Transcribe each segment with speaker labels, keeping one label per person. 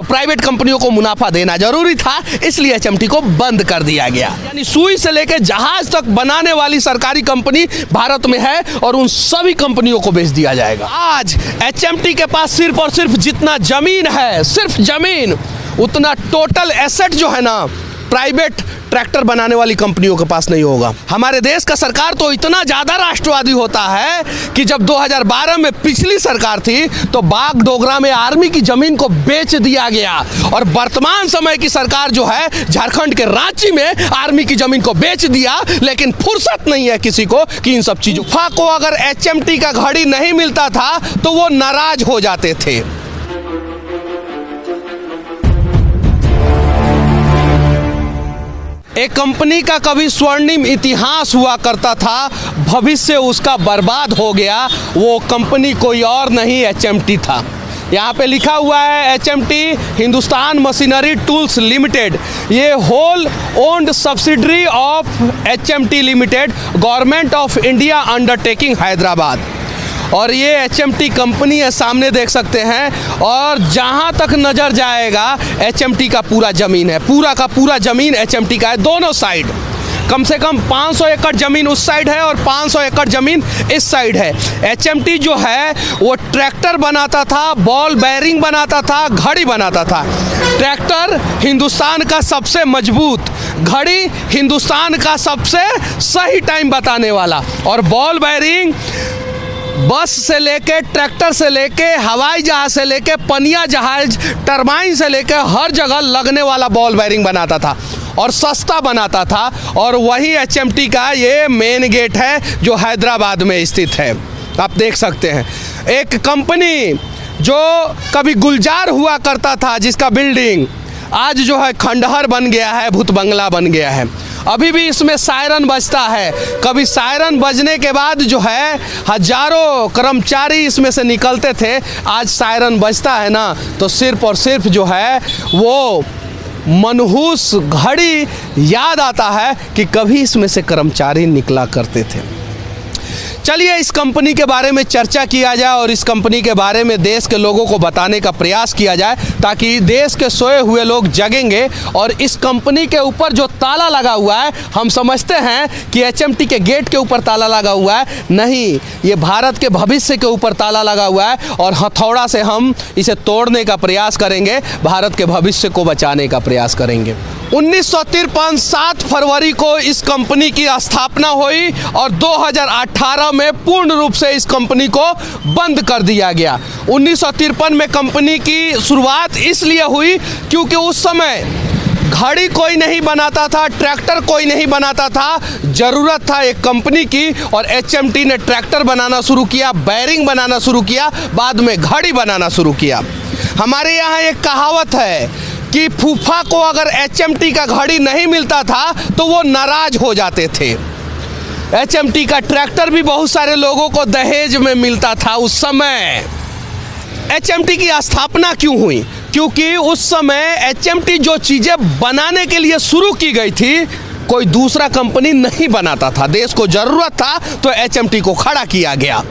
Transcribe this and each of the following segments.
Speaker 1: Private कंपनियों को मुनाफा देना जरूरी था, इसलिए एचएमटी को बंद कर दिया गया। यानी सुई से लेकर जहाज तक बनाने वाली सरकारी कंपनी भारत में है और उन सभी कंपनियों को बेच दिया जाएगा। आज एचएमटी के पास सिर्फ और सिर्फ जितना जमीन है, सिर्फ जमीन, उतना टोटल एसेट जो है ना प्राइवेट ट्रैक्टर बनाने वाली कंपनियों के पास नहीं होगा। हमारे देश का सरकार तो इतना ज़्यादा राष्ट्रवादी होता है कि जब 2012 में पिछली सरकार थी तो बाग डोगरा में आर्मी की जमीन को बेच दिया गया और वर्तमान समय की सरकार जो है झारखंड के रांची में आर्मी की जमीन को बेच दिया, लेकिन फुर्सत नहीं है किसी को कि इन सब चीज़ों को अगर एचएमटी का घड़ी नहीं मिलता था तो वो नाराज हो जाते थे। एक कंपनी का कभी स्वर्णिम इतिहास हुआ करता था, भविष्य उसका बर्बाद हो गया। वो कंपनी कोई और नहीं एचएमटी था। यहाँ पे लिखा हुआ है HMT Hindustan machinery tools limited. ये whole owned subsidiary of HMT limited, government of India undertaking Hyderabad. और ये एचएमटी कंपनी है, सामने देख सकते हैं। और जहाँ तक नज़र जाएगा एचएमटी का पूरा ज़मीन है, पूरा का पूरा ज़मीन एचएमटी का है। दोनों साइड कम से कम 500 एकड़ ज़मीन उस साइड है और 500 एकड़ ज़मीन इस साइड है। एचएमटी जो है वो ट्रैक्टर बनाता था, बॉल बेयरिंग बनाता था, घड़ी बनाता था। ट्रैक्टर हिंदुस्तान का सबसे मजबूत, घड़ी हिंदुस्तान का सबसे सही टाइम बताने वाला, और बॉल बेयरिंग बस से लेके, ट्रैक्टर से लेके, हवाई जहाज से लेके, पनिया जहाज, टरबाइन से लेके हर जगह लगने वाला बॉल बेयरिंग बनाता था और सस्ता बनाता था। और वही एचएमटी का ये मेन गेट है जो हैदराबाद में स्थित है। आप देख सकते हैं एक कंपनी जो कभी गुलजार हुआ करता था, जिसका बिल्डिंग आज जो है खंडहर बन गया है, भूत बंगला बन गया है। अभी भी इसमें सायरन बजता है। कभी सायरन बजने के बाद जो है हजारों कर्मचारी इसमें से निकलते थे। आज सायरन बजता है ना तो सिर्फ और सिर्फ जो है वो मनहूस घड़ी याद आता है कि कभी इसमें से कर्मचारी निकला करते थे। चलिए इस कंपनी के बारे में चर्चा किया जाए और इस कंपनी के बारे में देश के लोगों को बताने का प्रयास किया जाए, ताकि देश के सोए हुए लोग जगेंगे। और इस कंपनी के ऊपर जो ताला लगा हुआ है, हम समझते हैं कि एचएमटी के गेट के ऊपर ताला लगा हुआ है, नहीं, ये भारत के भविष्य के ऊपर ताला लगा हुआ है और हथौड़ा से हम इसे तोड़ने का प्रयास करेंगे, भारत के भविष्य को बचाने का प्रयास करेंगे। 1953 7 फरवरी को इस कंपनी की स्थापना हुई और 2018 में पूर्ण रूप से इस कंपनी को बंद कर दिया गया। 1953 में कंपनी की शुरुआत इसलिए हुई क्योंकि उस समय घड़ी कोई नहीं बनाता था, ट्रैक्टर कोई नहीं बनाता था, ज़रूरत था एक कंपनी की। और एचएमटी ने ट्रैक्टर बनाना शुरू किया, बेयरिंग बनाना शुरू किया, बाद में घड़ी बनाना शुरू किया। हमारे यहाँ एक कहावत है कि फूफा को अगर एचएमटी का घड़ी नहीं मिलता था तो वो नाराज हो जाते थे। एचएमटी का ट्रैक्टर भी बहुत सारे लोगों को दहेज में मिलता था उस समय। एचएमटी की स्थापना क्यों हुई? क्योंकि उस समय एचएमटी जो चीज़ें बनाने के लिए शुरू की गई थी, कोई दूसरा कंपनी नहीं बनाता था। देश को ज़रूरत था तो एचएमटी को खड़ा किया गया।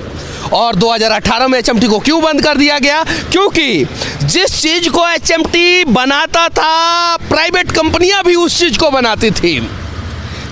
Speaker 1: और 2018 में एचएमटी को क्यों बंद कर दिया गया? क्योंकि जिस चीज़ को एचएमटी बनाता था, प्राइवेट कंपनियां भी उस चीज़ को बनाती थी,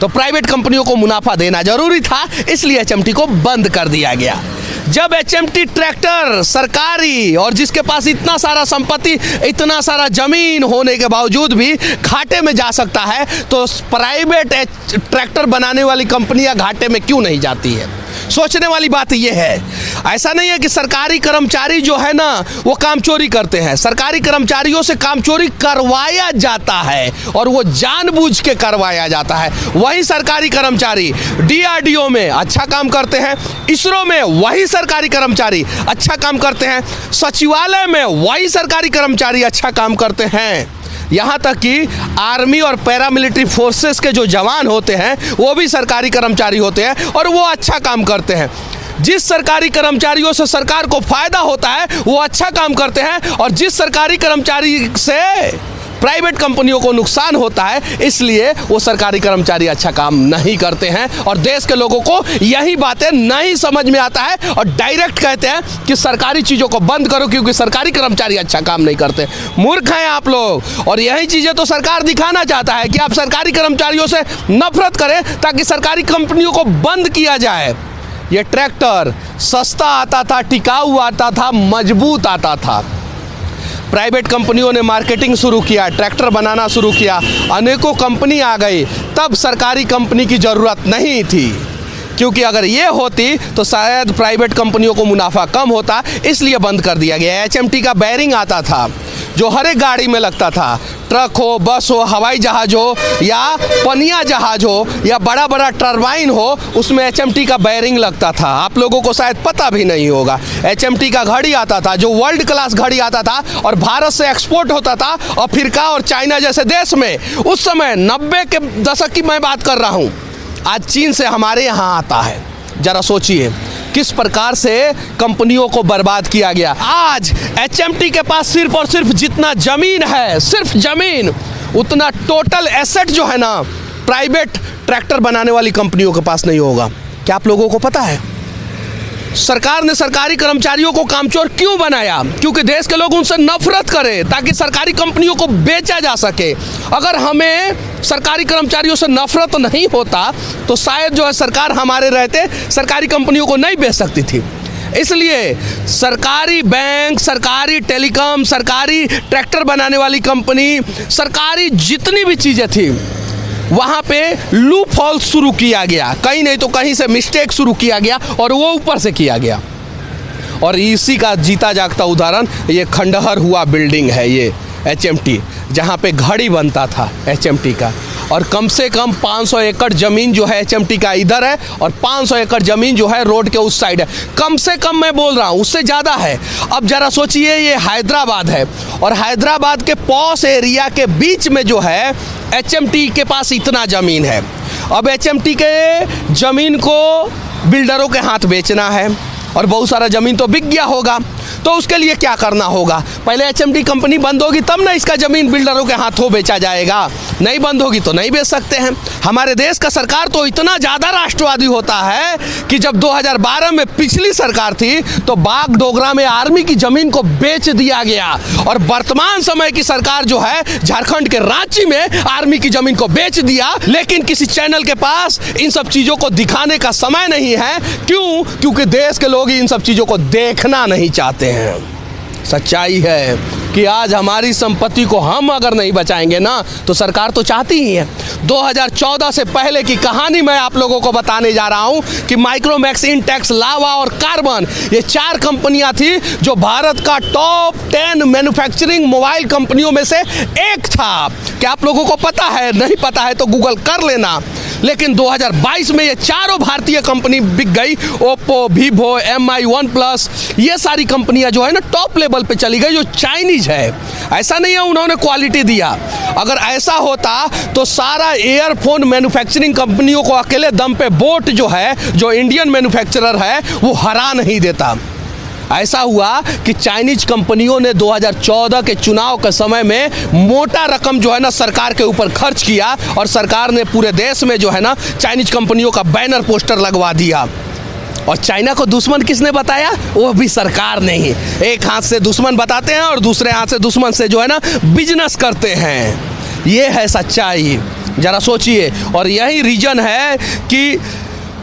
Speaker 1: तो प्राइवेट कंपनियों को मुनाफा देना जरूरी था, इसलिए एचएमटी को बंद कर दिया गया। जब एचएमटी ट्रैक्टर सरकारी और जिसके पास इतना सारा संपत्ति, इतना सारा जमीन होने के बावजूद भी घाटे में जा सकता है, तो प्राइवेट ट्रैक्टर बनाने वाली कंपनियां घाटे में क्यों नहीं जाती है? सोचने वाली बात यह है। ऐसा नहीं है कि सरकारी कर्मचारी जो है ना वो काम चोरी करते हैं। सरकारी कर्मचारियों से काम चोरी करवाया जाता है और वो जानबूझ के करवाया जाता है। वही सरकारी कर्मचारी डीआरडीओ में अच्छा काम करते हैं, इसरो में वही सरकारी कर्मचारी अच्छा काम करते हैं, सचिवालय में वही सरकारी कर्मचारी अच्छा काम करते हैं। यहाँ तक कि आर्मी और पैरामिलिट्री फोर्सेस के जो जवान होते हैं वो भी सरकारी कर्मचारी होते हैं और वो अच्छा काम करते हैं। जिस सरकारी कर्मचारियों से सरकार को फायदा होता है वो अच्छा काम करते हैं, और जिस सरकारी कर्मचारी से प्राइवेट कंपनियों को नुकसान होता है, इसलिए वो सरकारी कर्मचारी अच्छा काम नहीं करते हैं और देश के लोगों को यही बातें नहीं समझ में आता है और डायरेक्ट कहते हैं कि सरकारी चीज़ों को बंद करो क्योंकि सरकारी कर्मचारी अच्छा काम नहीं करते। मूर्ख हैं आप लोग। और यही चीज़ें तो सरकार दिखाना चाहता है कि आप सरकारी कर्मचारियों से नफरत करें ताकि सरकारी कंपनियों को बंद किया जाए। ये ट्रैक्टर सस्ता आता था, टिकाऊ आता था, मजबूत आता था। प्राइवेट कंपनियों ने मार्केटिंग शुरू किया, ट्रैक्टर बनाना शुरू किया, अनेकों कंपनी आ गई, तब सरकारी कंपनी की ज़रूरत नहीं थी। क्योंकि अगर ये होती तो शायद प्राइवेट कंपनियों को मुनाफा कम होता, इसलिए बंद कर दिया गया। HMT का बैरिंग आता था जो हर एक गाड़ी में लगता था, ट्रक हो, बस हो, हवाई जहाज हो या पनिया जहाज हो या बड़ा बड़ा टरबाइन हो, उसमें HMT का बैरिंग लगता था। आप लोगों को शायद पता भी नहीं होगा। HMT का घड़ी आता था जो वर्ल्ड क्लास घड़ी आता था और भारत से एक्सपोर्ट होता था अफ्रीका और चाइना जैसे देश में। उस समय 90 के दशक की मैं बात कर रहा हूँ। आज चीन से हमारे यहाँ आता है। जरा सोचिए किस प्रकार से कंपनियों को बर्बाद किया गया। आज HMT के पास सिर्फ और सिर्फ जितना जमीन है, सिर्फ जमीन, उतना टोटल एसेट जो है ना प्राइवेट ट्रैक्टर बनाने वाली कंपनियों के पास नहीं होगा। क्या आप लोगों को पता है सरकार ने सरकारी कर्मचारियों को कामचोर क्यों बनाया? क्योंकि देश के लोग उनसे नफरत करें ताकि सरकारी कंपनियों को बेचा जा सके। अगर हमें सरकारी कर्मचारियों से नफरत नहीं होता तो शायद जो है सरकार हमारे रहते सरकारी कंपनियों को नहीं बेच सकती थी। इसलिए सरकारी बैंक, सरकारी टेलीकॉम, सरकारी ट्रैक्टर बनाने वाली कंपनी, सरकारी जितनी भी चीज़ें थी वहाँ पे लूप होल शुरू किया गया। कहीं नहीं तो कहीं से मिस्टेक शुरू किया गया और वो ऊपर से किया गया। और इसी का जीता जागता उदाहरण ये खंडहर हुआ बिल्डिंग है, ये HMT, जहाँ पे घड़ी बनता था HMT का। और कम से कम 500 एकड़ ज़मीन जो है HMT का इधर है और 500 एकड़ ज़मीन जो है रोड के उस साइड है। कम से कम मैं बोल रहा हूँ, उससे ज़्यादा है। अब ज़रा सोचिए ये हैदराबाद है और हैदराबाद के पॉश एरिया के बीच में जो है HMT के पास इतना ज़मीन है। अब HMT के ज़मीन को बिल्डरों के हाथ बेचना है और बहुत सारा ज़मीन तो बिक गया होगा। तो उसके लिए क्या करना होगा? पहले HMT कंपनी बंद होगी तब ना इसका ज़मीन बिल्डरों के हाथों बेचा जाएगा। नहीं बंद होगी तो नहीं बेच सकते हैं। हमारे देश का सरकार तो इतना ज़्यादा राष्ट्रवादी होता है कि जब 2012 में पिछली सरकार थी तो बाग डोगरा में आर्मी की ज़मीन को बेच दिया गया और वर्तमान समय की सरकार जो है झारखंड के रांची में आर्मी की ज़मीन को बेच दिया। लेकिन किसी चैनल के पास इन सब चीज़ों को दिखाने का समय नहीं है। क्यों? क्योंकि देश के लोग इन सब चीज़ों को देखना नहीं चाहते हैं। सच्चाई है कि आज हमारी संपत्ति को हम अगर नहीं बचाएंगे ना तो सरकार तो चाहती ही है। 2014 से पहले की कहानी मैं आप लोगों को बताने जा रहा हूं कि माइक्रोमैक्स, इंटेक्स, लावा और कार्बन, ये 4 कंपनियां थी जो भारत का टॉप 10 मैन्युफैक्चरिंग मोबाइल कंपनियों में से एक था। क्या आप लोगों को पता है? नहीं पता है तो गूगल कर लेना। लेकिन 2022 में ये चारों भारतीय कंपनी बिक गई। ओप्पो, वीवो, MI, OnePlus, ये सारी कंपनियां जो है ना टॉप लेवल पे चली गई जो चाइनीज है। ऐसा नहीं है उन्होंने क्वालिटी दिया। अगर ऐसा होता तो सारा एयरफोन मैन्युफैक्चरिंग कंपनियों को अकेले दम पे बोट जो है, जो इंडियन मैन्युफैक्चरर है, वो हरा नहीं देता। ऐसा हुआ कि चाइनीज कंपनियों ने 2014 के चुनाव के समय में मोटा रकम जो है ना सरकार के ऊपर खर्च किया और सरकार ने पूरे देश में जो है ना चाइनीज कंपनियों का बैनर पोस्टर लगवा दिया। और चाइना को दुश्मन किसने बताया? वो भी सरकार ने ही। एक हाथ से दुश्मन बताते हैं और दूसरे हाथ से दुश्मन से जो है ना बिजनेस करते हैं। ये है सच्चाई, जरा सोचिए। और यही रीजन है कि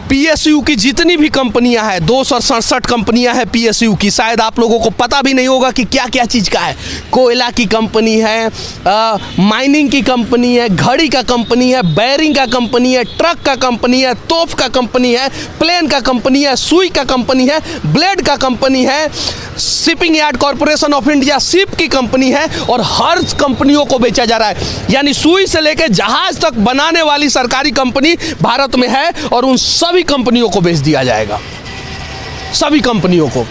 Speaker 1: PSU की जितनी भी कंपनियां हैं, 267 कंपनियां हैं PSU की, शायद आप लोगों को पता भी नहीं होगा कि क्या क्या चीज़ का है। कोयला की कंपनी है, माइनिंग की कंपनी है, घड़ी का कंपनी है, बैरिंग का कंपनी है, ट्रक का कंपनी है, तोप का कंपनी है, प्लेन का कंपनी है, सुई का कंपनी है, ब्लेड का कंपनी है, shipping yard corporation of India ship की कंपनी है। और हर कंपनियों को बेचा जा रहा है। यानी सुई से लेकर जहाज तक बनाने वाली सरकारी कंपनी भारत में है और उन सभी कंपनियों को बेच दिया जाएगा, सभी कंपनियों को।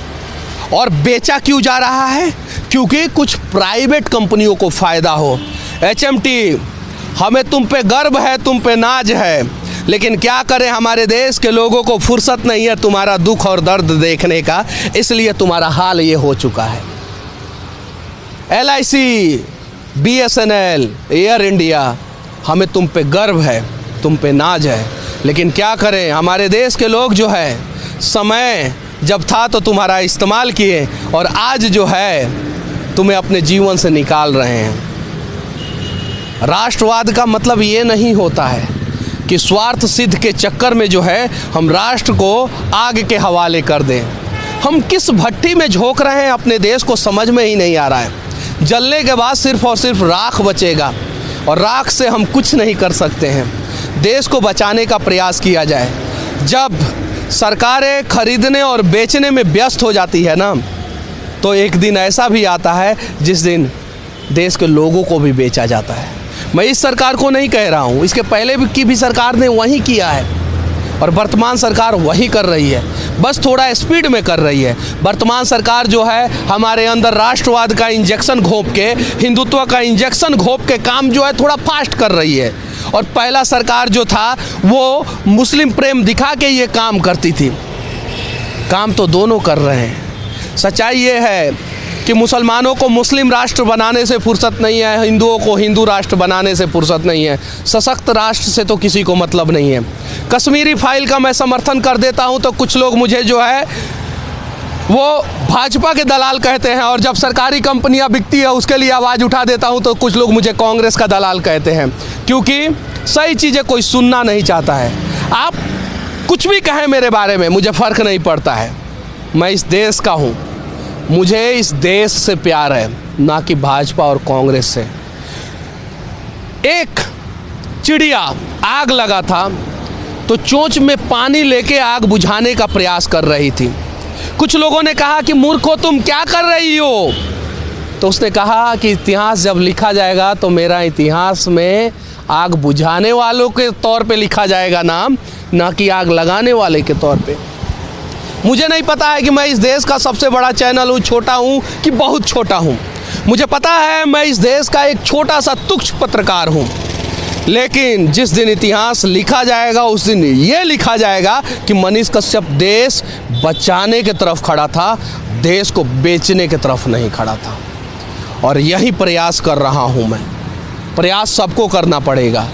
Speaker 1: और बेचा क्यों जा रहा है? क्योंकि कुछ प्राइवेट कंपनियों को फायदा हो। HMT, हमें तुम पे गर्व है, तुम पे नाज है, लेकिन क्या करें, हमारे देश के लोगों को फुर्सत नहीं है तुम्हारा दुख और दर्द देखने का, इसलिए तुम्हारा हाल ये हो चुका है। LIC BSNL, एयर इंडिया, हमें तुम पे गर्व है, तुम पे नाज है। लेकिन क्या करें, हमारे देश के लोग जो है समय जब था तो तुम्हारा इस्तेमाल किए और आज जो है तुम्हें अपने जीवन से निकाल रहे हैं। राष्ट्रवाद का मतलब ये नहीं होता है कि स्वार्थ सिद्ध के चक्कर में जो है हम राष्ट्र को आग के हवाले कर दें। हम किस भट्टी में झोंक रहे हैं अपने देश को समझ में ही नहीं आ रहा है। जलने के बाद सिर्फ और सिर्फ राख बचेगा और राख से हम कुछ नहीं कर सकते हैं। देश को बचाने का प्रयास किया जाए। जब सरकारें खरीदने और बेचने में व्यस्त हो जाती है ना, तो एक दिन ऐसा भी आता है जिस दिन देश के लोगों को भी बेचा जाता है। मैं इस सरकार को नहीं कह रहा हूँ, इसके पहले की भी सरकार ने वही किया है और वर्तमान सरकार वही कर रही है, बस थोड़ा स्पीड में कर रही है। वर्तमान सरकार जो है हमारे अंदर राष्ट्रवाद का इंजेक्शन घोंप के, हिंदुत्व का इंजेक्शन घोंप के काम जो है थोड़ा फास्ट कर रही है। और पहला सरकार जो था वो मुस्लिम प्रेम दिखा के ये काम करती थी। काम तो दोनों कर रहे हैं। सच्चाई ये है कि मुसलमानों को मुस्लिम राष्ट्र बनाने से फुर्सत नहीं है, हिंदुओं को हिंदू राष्ट्र बनाने से फुर्सत नहीं है, सशक्त राष्ट्र से तो किसी को मतलब नहीं है। कश्मीरी फाइल का मैं समर्थन कर देता हूं तो कुछ लोग मुझे जो है वो भाजपा के दलाल कहते हैं, और जब सरकारी कंपनियां बिकती है उसके लिए आवाज़ उठा देता हूं तो कुछ लोग मुझे कांग्रेस का दलाल कहते हैं, क्योंकि सही चीज़ें कोई सुनना नहीं चाहता है। आप कुछ भी कहें मेरे बारे में, मुझे फ़र्क नहीं पड़ता है। मैं इस देश का हूँ, मुझे इस देश से प्यार है, ना कि भाजपा और कांग्रेस से। एक चिड़िया आग लगा था तो चोंच में पानी लेके आग बुझाने का प्रयास कर रही थी। कुछ लोगों ने कहा कि मूर्खो तुम क्या कर रही हो, तो उसने कहा कि इतिहास जब लिखा जाएगा तो मेरा इतिहास में आग बुझाने वालों के तौर पे लिखा जाएगा नाम, ना कि आग लगाने वाले के तौर पे। मुझे नहीं पता है कि मैं इस देश का सबसे बड़ा चैनल हूँ, छोटा हूँ कि बहुत छोटा हूँ। मुझे पता है मैं इस देश का एक छोटा सा तुच्छ पत्रकार हूँ, लेकिन जिस दिन इतिहास लिखा जाएगा उस दिन ये लिखा जाएगा कि मनीष कश्यप देश बचाने की तरफ खड़ा था, देश को बेचने की तरफ नहीं खड़ा था। और यही प्रयास कर रहा हूँ मैं। प्रयास सबको करना पड़ेगा,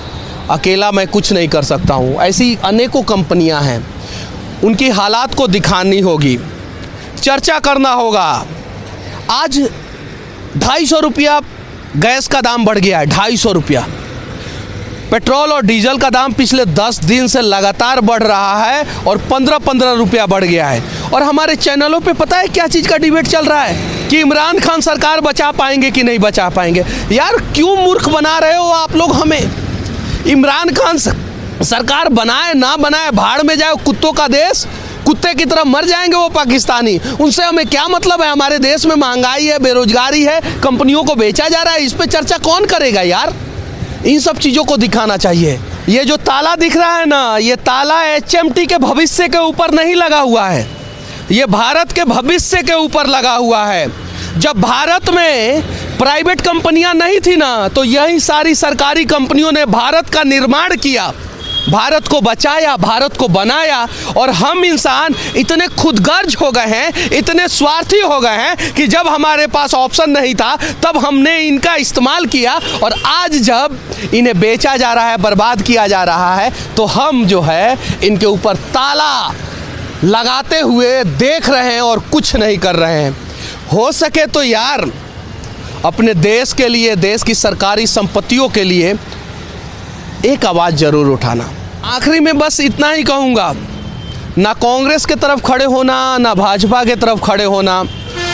Speaker 1: अकेला मैं कुछ नहीं कर सकता हूँ। ऐसी अनेकों कंपनियाँ हैं, उनकी हालात को दिखानी होगी, चर्चा करना होगा। आज 250 रुपया गैस का दाम बढ़ गया है, 250 रुपया। पेट्रोल और डीजल का दाम पिछले 10 दिन से लगातार बढ़ रहा है और 15-15 रुपया बढ़ गया है। और हमारे चैनलों पे पता है क्या चीज़ का डिबेट चल रहा है कि इमरान खान सरकार बचा पाएंगे कि नहीं बचा पाएंगे। यार क्यों मूर्ख बना रहे हो आप लोग हमें। इमरान खान सरकार बनाए ना बनाए, भाड़ में जाए, कुत्तों का देश, कुत्ते की तरह मर जाएंगे वो पाकिस्तानी, उनसे हमें क्या मतलब है। हमारे देश में महंगाई है, बेरोजगारी है, कंपनियों को बेचा जा रहा है, इस पे चर्चा कौन करेगा यार। इन सब चीज़ों को दिखाना चाहिए। ये जो ताला दिख रहा है ना, ये ताला HMT के भविष्य के ऊपर नहीं लगा हुआ है, ये भारत के भविष्य के ऊपर लगा हुआ है। जब भारत में प्राइवेट कंपनियां नहीं थी ना, तो यही सारी सरकारी कंपनियों ने भारत का निर्माण किया, भारत को बचाया, भारत को बनाया। और हम इंसान इतने खुदगर्ज हो गए हैं, इतने स्वार्थी हो गए हैं कि जब हमारे पास ऑप्शन नहीं था तब हमने इनका इस्तेमाल किया, और आज जब इन्हें बेचा जा रहा है, बर्बाद किया जा रहा है, तो हम जो है इनके ऊपर ताला लगाते हुए देख रहे हैं और कुछ नहीं कर रहे हैं। हो सके तो यार अपने देश के लिए, देश की सरकारी संपत्तियों के लिए एक आवाज़ ज़रूर उठाना। आखिरी में बस इतना ही कहूँगा, ना कांग्रेस के तरफ खड़े होना, ना भाजपा के तरफ खड़े होना,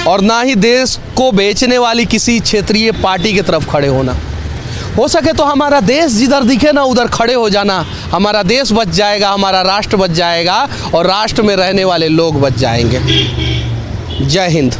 Speaker 1: और ना ही देश को बेचने वाली किसी क्षेत्रीय पार्टी की तरफ खड़े होना। हो सके तो हमारा देश जिधर दिखे ना उधर खड़े हो जाना। हमारा देश बच जाएगा, हमारा राष्ट्र बच जाएगा और राष्ट्र में रहने वाले लोग बच जाएंगे। जय हिंद।